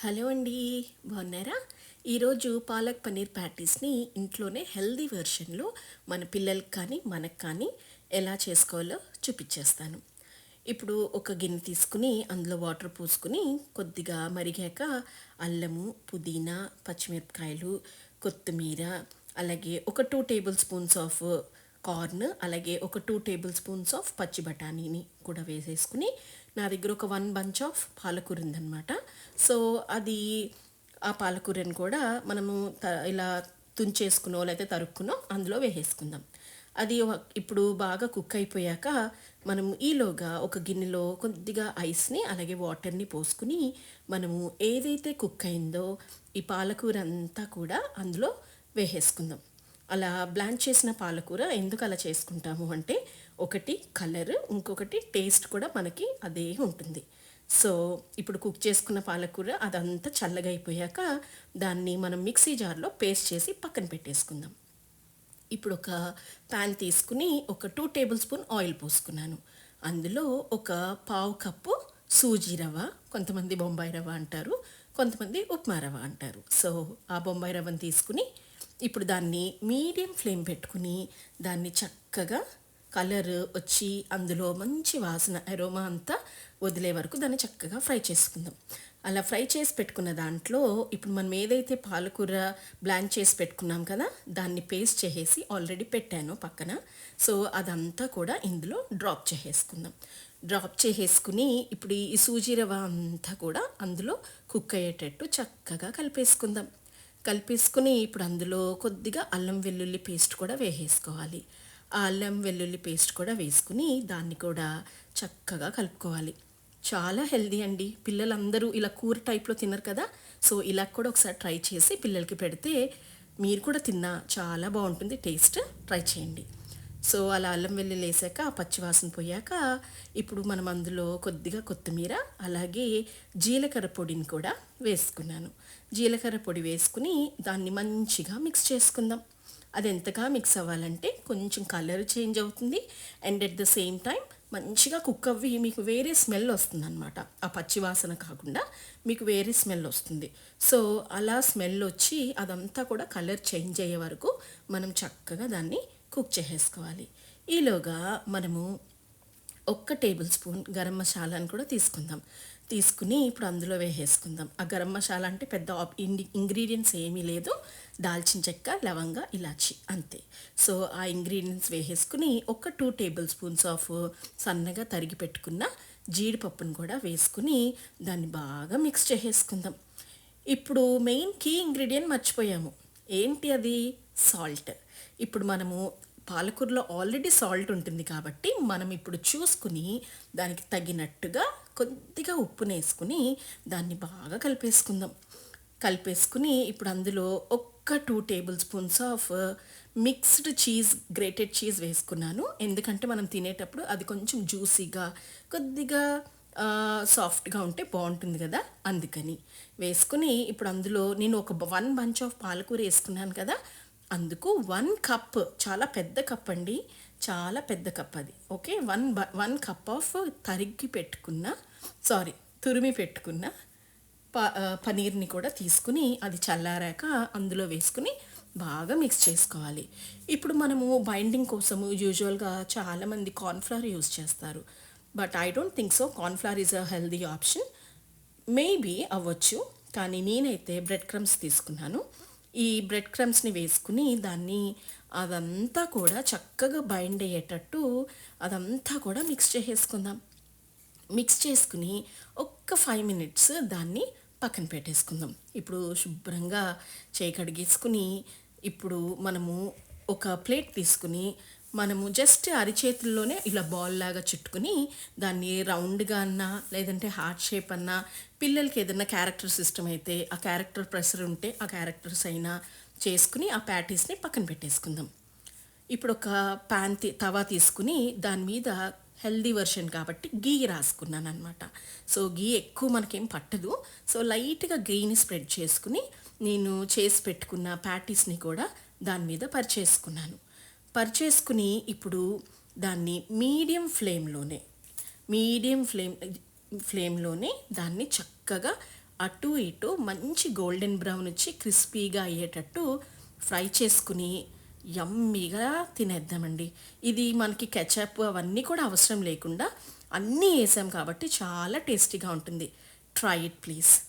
Hello అండి. బాగున్నారా? ఈరోజు పాలక్ పన్నీర్ ప్యాటీస్ని ఇంట్లోనే హెల్దీ వెర్షన్లో మన పిల్లలకి కానీ మనకు కానీ ఎలా చేసుకోవాలో చూపించేస్తాను. ఇప్పుడు ఒక గిన్నె తీసుకుని అందులో వాటర్ పోసుకుని కొద్దిగా మరిగాక అల్లము, పుదీనా, పచ్చిమిరపకాయలు, కొత్తిమీర, అలాగే ఒక 2 టేబుల్ స్పూన్స్ ఆఫ్ కార్న్, అలాగే ఒక 2 టేబుల్ స్పూన్స్ ఆఫ్ పచ్చి బఠానీని కూడా వేసేసుకుని, నా దగ్గర ఒక 1 బంచ్ ఆఫ్ పాలకూర ఉందన్నమాట. సో అది ఆ పాలకూరని కూడా మనము ఇలా తుంచేసుకునో లేకపోతే తరుక్కునో అందులో వేసేసుకుందాం. అది ఇప్పుడు బాగా కుక్ అయిపోయాక మనము ఈలోగా ఒక గిన్నెలో కొద్దిగా ఐస్ని అలాగే వాటర్ని పోసుకుని మనము ఏదైతే కుక్ అయిందో ఈ పాలకూర అంతా కూడా అందులో వేసేసుకుందాం. అలా బ్లాంచ్ చేసిన పాలకూర ఎందుకు అలా చేసుకుంటాము అంటే, ఒకటి కలర్, ఇంకొకటి టేస్ట్ కూడా మనకి అదే ఉంటుంది. సో ఇప్పుడు కుక్ చేసుకున్న పాలకూర అదంతా చల్లగా అయిపోయాక దాన్ని మనం మిక్సీ జార్లో పేస్ట్ చేసి పక్కన పెట్టేసుకుందాం. ఇప్పుడు ఒక ప్యాన్ తీసుకుని ఒక 2 టేబుల్ స్పూన్ ఆయిల్ పోసుకున్నాను. అందులో ఒక పావు కప్పు సూజీ రవ్వ, కొంతమంది బొంబాయి రవ్వ అంటారు, కొంతమంది ఉప్మా రవ్వ అంటారు. సో ఆ బొంబాయి రవ్వని తీసుకుని ఇప్పుడు దాన్ని మీడియం ఫ్లేమ్ పెట్టుకుని దాన్ని చక్కగా కలర్ వచ్చి అందులో మంచి వాసన అరోమా అంతా వదిలే వరకు దాన్ని చక్కగా ఫ్రై చేసుకుందాం. అలా ఫ్రై చేసి పెట్టుకున్న దాంట్లో ఇప్పుడు మనం ఏదైతే పాలకూర బ్లాంచ్ చేసి పెట్టుకున్నాం కదా, దాన్ని పేస్ట్ చేసేసి ఆల్రెడీ పెట్టాను పక్కన. సో అదంతా కూడా ఇందులో డ్రాప్ చేసేసుకుందాం. డ్రాప్ చేసేసుకుని ఇప్పుడు ఈ సూజీ రవ్వ అంతా కూడా అందులో కుక్ అయ్యేటట్టు చక్కగా కలిపేసుకుందాం. కలిపేసుకుని ఇప్పుడు అందులో కొద్దిగా అల్లం వెల్లుల్లి పేస్ట్ కూడా వేసేసుకోవాలి. ఆ అల్లం వెల్లుల్లి పేస్ట్ కూడా వేసుకుని దాన్ని కూడా చక్కగా కలుపుకోవాలి. చాలా హెల్దీ అండి. పిల్లలందరూ ఇలా కూర టైప్లో తినరు కదా, సో ఇలా కూడా ఒకసారి ట్రై చేసి పిల్లలకి పెడితే మీరు కూడా తిన్నా చాలా బాగుంటుంది టేస్ట్. ట్రై చేయండి. సో అలా అల్లం వెల్లుల్లి వేసాక ఆ పచ్చివాసన పోయాక ఇప్పుడు మనం అందులో కొద్దిగా కొత్తిమీర అలాగే జీలకర్ర పొడిని కూడా వేసుకున్నాను. జీలకర్ర పొడి వేసుకుని దాన్ని మంచిగా మిక్స్ చేసుకుందాం. అది ఎంతగా మిక్స్ అవ్వాలంటే కొంచెం కలర్ చేంజ్ అవుతుంది and at the same time మంచిగా కుక్ అవ్వి మీకు వేరే స్మెల్ వస్తుంది అనమాట. ఆ పచ్చివాసన కాకుండా మీకు వేరే స్మెల్ వస్తుంది. సో అలా స్మెల్ వచ్చి అదంతా కూడా కలర్ చేంజ్ అయ్యే వరకు మనం చక్కగా దాన్ని కుక్ చేసేసుకోవాలి. ఈలోగా మనము ఒక్క టేబుల్ స్పూన్ గరం మసాలాను కూడా తీసుకుందాం. తీసుకుని ఇప్పుడు అందులో వేసేసుకుందాం. ఆ గరం మసాలా అంటే పెద్ద ఇంగ్రీడియంట్స్ ఏమీ లేదు, దాల్చిన చెక్క, లవంగ, ఇలాచి అంతే. సో ఆ ఇంగ్రీడియంట్స్ వేసేసుకుని ఒక 2 టేబుల్ స్పూన్స్ ఆఫ్ సన్నగా తరిగి పెట్టుకున్న జీడిపప్పును కూడా వేసుకుని దాన్ని బాగా మిక్స్ చేసేసుకుందాం. ఇప్పుడు మెయిన్ కీ ఇంగ్రీడియంట్ మర్చిపోయాము. ఏంటి అది? సాల్ట్. ఇప్పుడు మనము పాలకూరలో ఆల్రెడీ సాల్ట్ ఉంటుంది కాబట్టి మనం ఇప్పుడు చూసుకుని దానికి తగినట్టుగా కొద్దిగా ఉప్పును వేసుకుని దాన్ని బాగా కలిపేసుకుందాం. కలిపేసుకుని ఇప్పుడు అందులో ఒక్క 2 table spoons of mixed cheese, grated cheese వేసుకున్నాను. ఎందుకంటే మనం తినేటప్పుడు అది కొంచెం జ్యూసీగా కొద్దిగా సాఫ్ట్గా ఉంటే బాగుంటుంది కదా, అందుకని వేసుకుని ఇప్పుడు అందులో నేను ఒక 1 బంచ్ ఆఫ్ పాలకూర వేసుకున్నాను కదా, అందుకు 1 కప్, చాలా పెద్ద కప్ అండి, చాలా పెద్ద కప్ అది. ఓకే, 1 కప్ ఆఫ్ తురిమి పెట్టుకున్న పనీర్ని కూడా తీసుకుని అది చల్లారాక అందులో వేసుకుని బాగా మిక్స్ చేసుకోవాలి. ఇప్పుడు మనము బైండింగ్ కోసము యూజువల్గా చాలామంది కార్న్ఫ్లవర్ యూజ్ చేస్తారు, but I don't think so. Cornflour is a healthy option. Maybe అవ్వచ్చు, కానీ నేనైతే బ్రెడ్ క్రమ్స్ తీసుకున్నాను. ఈ బ్రెడ్ క్రమ్స్ని వేసుకుని దాన్ని అదంతా కూడా చక్కగా బైండ్ అయ్యేటట్టు అదంతా కూడా మిక్స్ చేసేసుకుందాం. మిక్స్ చేసుకుని ఒక్క 5 మినిట్స్ దాన్ని పక్కన పెట్టేసుకుందాం. ఇప్పుడు శుభ్రంగా చేయి కడిగేసుకుని ఇప్పుడు మనము ఒక ప్లేట్ తీసుకుని మనము జస్ట్ అరిచేతుల్లోనే ఇలా బాల్ లాగా చుట్టుకుని దాన్ని రౌండ్గా అన్నా లేదంటే హార్ట్ షేప్ అన్నా, పిల్లలకి ఏదైనా క్యారెక్టర్ సిస్టమ్ అయితే ఆ క్యారెక్టర్ ప్రెషర్ ఉంటే ఆ క్యారెక్టర్స్ అయినా చేసుకుని ఆ ప్యాటీస్ని పక్కన పెట్టేసుకుందాం. ఇప్పుడు ఒక తవా తీసుకుని దాని మీద హెల్దీ వర్షన్ కాబట్టి గీ రాసుకున్నాను అనమాట. సో గీ ఎక్కువ మనకేం పట్టదు. సో లైట్గా గీని స్ప్రెడ్ చేసుకుని నేను చేసి పెట్టుకున్న ప్యాటీస్ని కూడా దాని మీద పరిచేసుకుని ఇప్పుడు దాన్ని మీడియం ఫ్లేమ్లోనే దాన్ని చక్కగా అటు ఇటు మంచి గోల్డెన్ బ్రౌన్ వచ్చి క్రిస్పీగా అయ్యేటట్టు ఫ్రై చేసుకుని యమ్మీగా తినేద్దామండి. ఇది మనకి కెచప్ అవన్నీ కూడా అవసరం లేకుండా అన్నీ వేసాం కాబట్టి చాలా టేస్టీగా ఉంటుంది. Try it please.